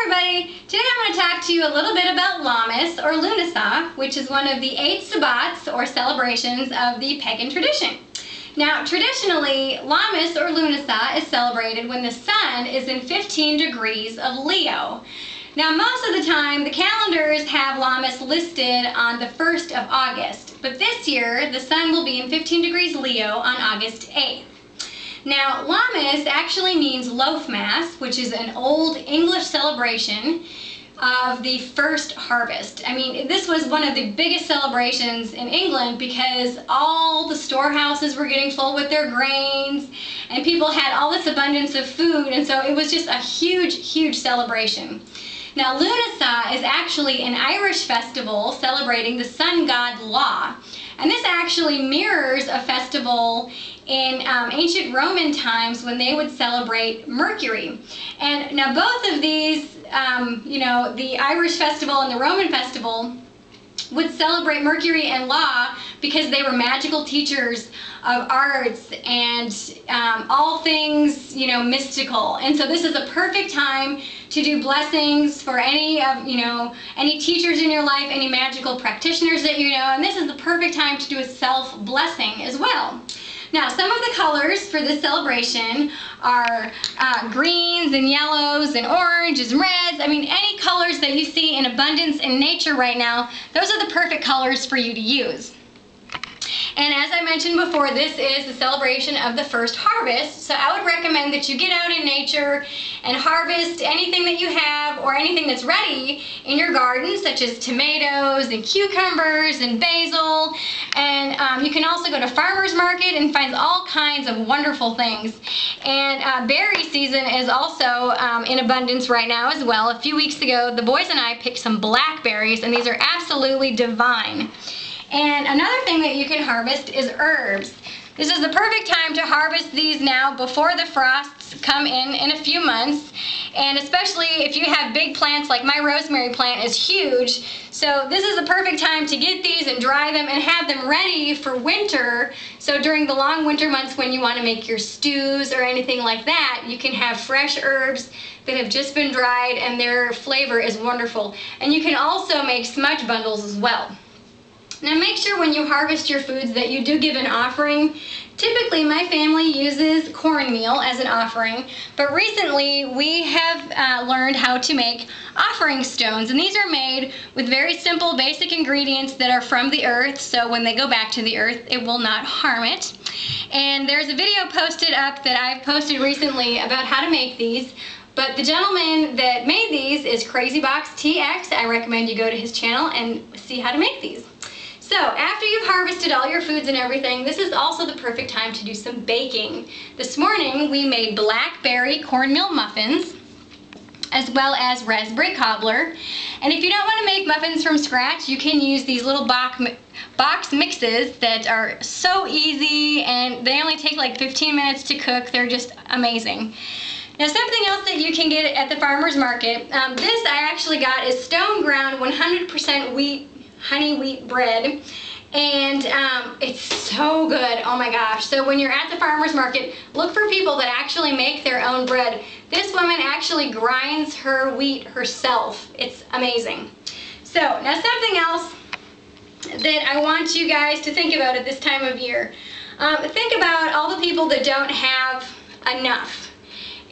everybody! Today I'm going to talk to you a little bit about Lammas or Lughnasadh, which is one of the 8 sabbats or celebrations of the pagan tradition. Now, traditionally, Lammas or Lughnasadh is celebrated when the sun is in 15 degrees of Leo. Now, most of the time, the calendars have Lammas listed on the 1st of August, but this year, the sun will be in 15 degrees Leo on August 8th. Now, Lammas actually means loaf mass, which is an old English celebration of the first harvest. I mean, this was one of the biggest celebrations in England because all the storehouses were getting full with their grains and people had all this abundance of food, and so it was just a huge, huge celebration. Now, Lughnasadh is actually an Irish festival celebrating the sun god Law, and this actually mirrors a festival in ancient Roman times when they would celebrate Mercury. And now both of these, the Irish festival and the Roman festival would celebrate Mercury and Law because they were magical teachers of arts and all things, mystical. And so this is a perfect time to do blessings for any teachers in your life, any magical practitioners that you know, and this is the perfect time to do a self-blessing as well. Now, some of the colors for this celebration are greens and yellows and oranges and reds. I mean, any colors that you see in abundance in nature right now, those are the perfect colors for you to use. And as I mentioned before, this is the celebration of the first harvest, so I would recommend that you get out in nature and harvest anything that you have or anything that's ready in your garden, such as tomatoes and cucumbers and basil. And you can also go to farmer's market and find all kinds of wonderful things. And berry season is also in abundance right now as well. A few weeks ago, the boys and I picked some blackberries, and these are absolutely divine. And another thing that you can harvest is herbs. This is the perfect time to harvest these now before the frosts come in a few months. And especially if you have big plants, like my rosemary plant is huge. So this is the perfect time to get these and dry them and have them ready for winter. So during the long winter months when you want to make your stews or anything like that, you can have fresh herbs that have just been dried and their flavor is wonderful. And you can also make smudge bundles as well. Now make sure when you harvest your foods that you do give an offering. Typically my family uses cornmeal as an offering, but recently we have learned how to make offering stones, and these are made with very simple basic ingredients that are from the earth, so when they go back to the earth it will not harm it. And there's a video posted up that I've posted recently about how to make these. But the gentleman that made these is CrazyBoxTX. I recommend you go to his channel and see how to make these. So after you've harvested all your foods and everything, this is also the perfect time to do some baking. This morning we made blackberry cornmeal muffins as well as raspberry cobbler. And if you don't want to make muffins from scratch, you can use these little box mixes that are so easy, and they only take like 15 minutes to cook. They're just amazing. Now, something else that you can get at the farmer's market, this I actually got is stone ground 100% honey wheat bread, and it's so good. Oh my gosh. So when you're at the farmer's market, look for people that actually make their own bread. This woman actually grinds her wheat herself. It's amazing. So now something else that I want you guys to think about at this time of year. Think about all the people that don't have enough.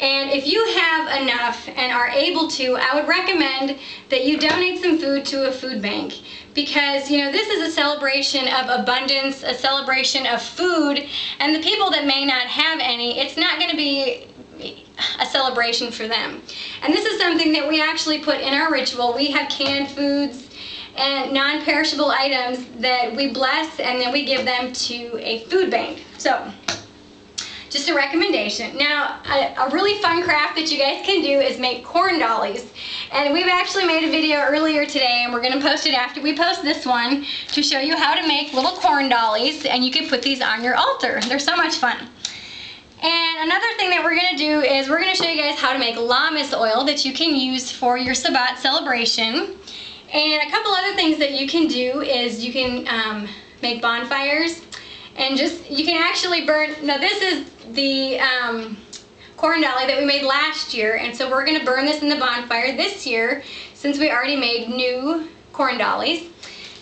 And if you have enough and are able to, I would recommend that you donate some food to a food bank, because this is a celebration of abundance, a celebration of food, and the people that may not have any, it's not going to be a celebration for them. And this is something that we actually put in our ritual. We have canned foods and non-perishable items that we bless, and then we give them to a food bank. So just a recommendation. Now, a really fun craft that you guys can do is make corn dollies. And we've actually made a video earlier today, and we're going to post it after we post this one to show you how to make little corn dollies, and you can put these on your altar. They're so much fun. And another thing that we're going to do is we're going to show you guys how to make lammas oil that you can use for your Sabbat celebration. And a couple other things that you can do is you can make bonfires, and you can actually burn. Now this is the corn dolly that we made last year, and so we're going to burn this in the bonfire this year since we already made new corn dollies.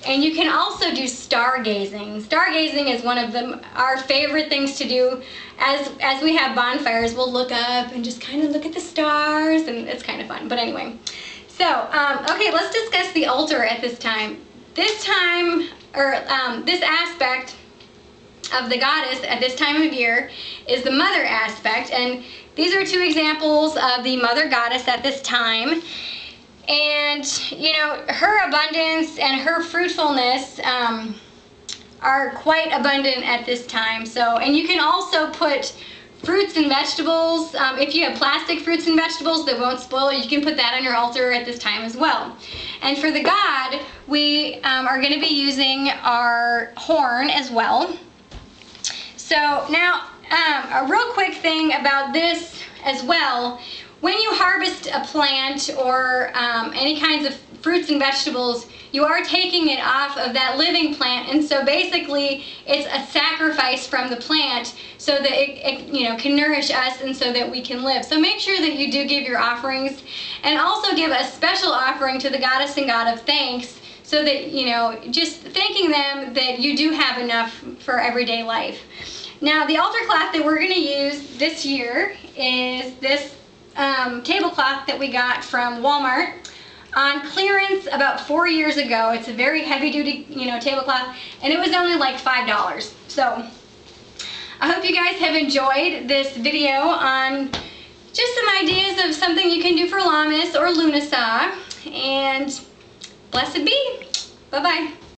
And you can also do stargazing. Stargazing is one of our favorite things to do. As we have bonfires, we'll look up and just kind of look at the stars, and it's kind of fun. But anyway, so okay, let's discuss the altar at this time. This time, or this aspect of the goddess at this time of year is the mother aspect, and these are two examples of the mother goddess at this time. And you know, her abundance and her fruitfulness are quite abundant at this time. So, and you can also put fruits and vegetables. If you have plastic fruits and vegetables that won't spoil, you can put that on your altar at this time as well. And for the god, we are going to be using our horn as well. So now, a real quick thing about this as well. When you harvest a plant or any kinds of fruits and vegetables, you are taking it off of that living plant, and so basically it's a sacrifice from the plant so that it you know, can nourish us and so that we can live. So make sure that you do give your offerings, and also give a special offering to the goddess and god of thanks, so that, you know, just thanking them that you do have enough for everyday life. Now, the altar cloth that we're going to use this year is this tablecloth that we got from Walmart on clearance about 4 years ago. It's a very heavy-duty, you know, tablecloth, and it was only like $5. So I hope you guys have enjoyed this video on just some ideas of something you can do for Lammas or Lughnasadh, and blessed be. Bye-bye.